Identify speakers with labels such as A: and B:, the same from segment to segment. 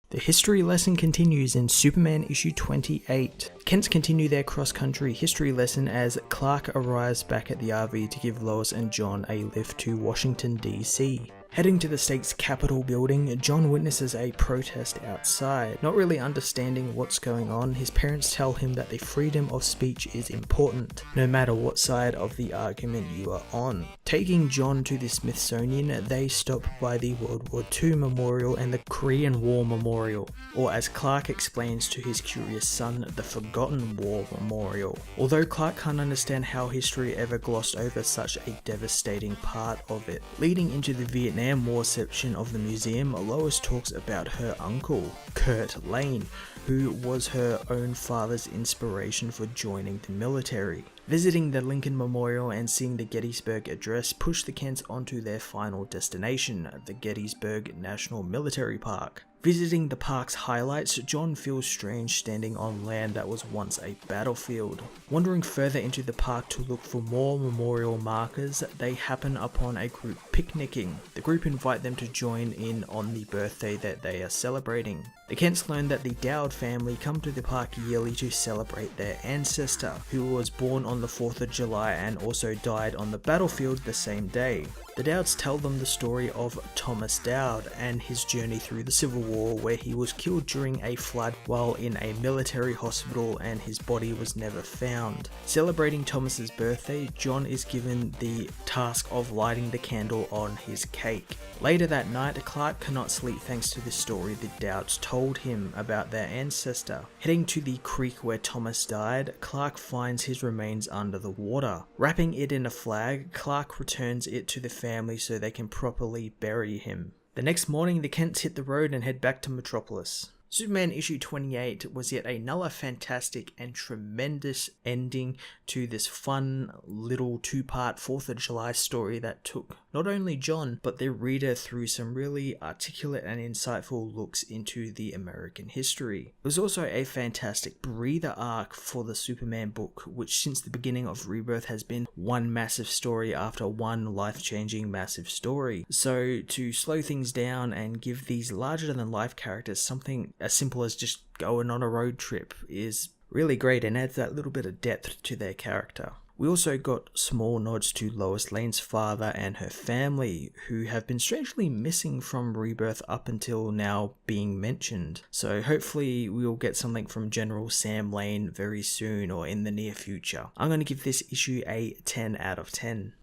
A: The history lesson continues in Superman issue 28. Kents continue their cross-country history lesson as Clark arrives back at the RV to give Lois and John a lift to Washington, DC. Heading to the state's Capitol building, John witnesses a protest outside. Not really understanding what's going on, his parents tell him that the freedom of speech is important, no matter what side of the argument you are on. Taking John to the Smithsonian, they stop by the World War II Memorial and the Korean War Memorial, or as Clark explains to his curious son, the Forgotten War Memorial. Although Clark can't understand how history ever glossed over such a devastating part of it. Leading into the Vietnam War section of the museum, Lois talks about her uncle, Kurt Lane, who was her own father's inspiration for joining the military. Visiting the Lincoln Memorial and seeing the Gettysburg Address push the Kents onto their final destination, the Gettysburg National Military Park. Visiting the park's highlights, John feels strange standing on land that was once a battlefield. Wandering further into the park to look for more memorial markers, they happen upon a group picnicking. The group invite them to join in on the birthday that they are celebrating. The Kents learn that the Dowd family come to the park yearly to celebrate their ancestor, who was born on the 4th of July and also died on the battlefield the same day. The Dowds tell them the story of Thomas Dowd and his journey through the Civil War, where he was killed during a flood while in a military hospital and his body was never found. Celebrating Thomas's birthday, John is given the task of lighting the candle on his cake. Later that night, Clark cannot sleep thanks to the story the Dowds told him about their ancestor. Heading to the creek where Thomas died, Clark finds his remains under the water. Wrapping it in a flag, Clark returns it to the family so they can properly bury him. The next morning, the Kents hit the road and head back to Metropolis. Superman issue 28 was yet another fantastic and tremendous ending to this fun little two-part 4th of July story that took not only John but the reader through some really articulate and insightful looks into the American history. It was also a fantastic breather arc for the Superman book, which since the beginning of Rebirth has been one massive story after one life-changing massive story. So to slow things down and give these larger-than-life characters something as simple as just going on a road trip is really great and adds that little bit of depth to their character. We also got small nods to Lois Lane's father and her family, who have been strangely missing from Rebirth up until now being mentioned. So hopefully we'll get something from General Sam Lane very soon or in the near future. I'm going to give this issue a 10 out of 10.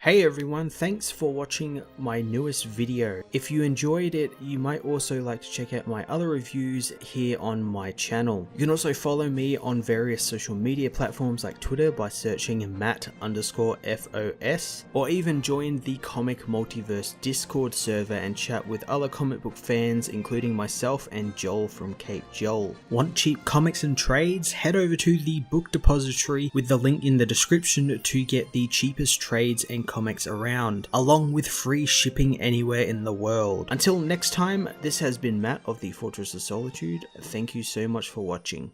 A: Hey everyone, thanks for watching my newest video. If you enjoyed it, you might also like to check out my other reviews here on my channel. You can also follow me on various social media platforms like Twitter by searching Matt_FOS, or even join the Comic Multiverse Discord server and chat with other comic book fans, including myself and Joel from Cape Joel. Want cheap comics and trades? Head over to the book depository with the link in the description to get the cheapest trades and comics around, along with free shipping anywhere in the world. Until next time, this has been Matt of the Fortress of Solitude. Thank you so much for watching.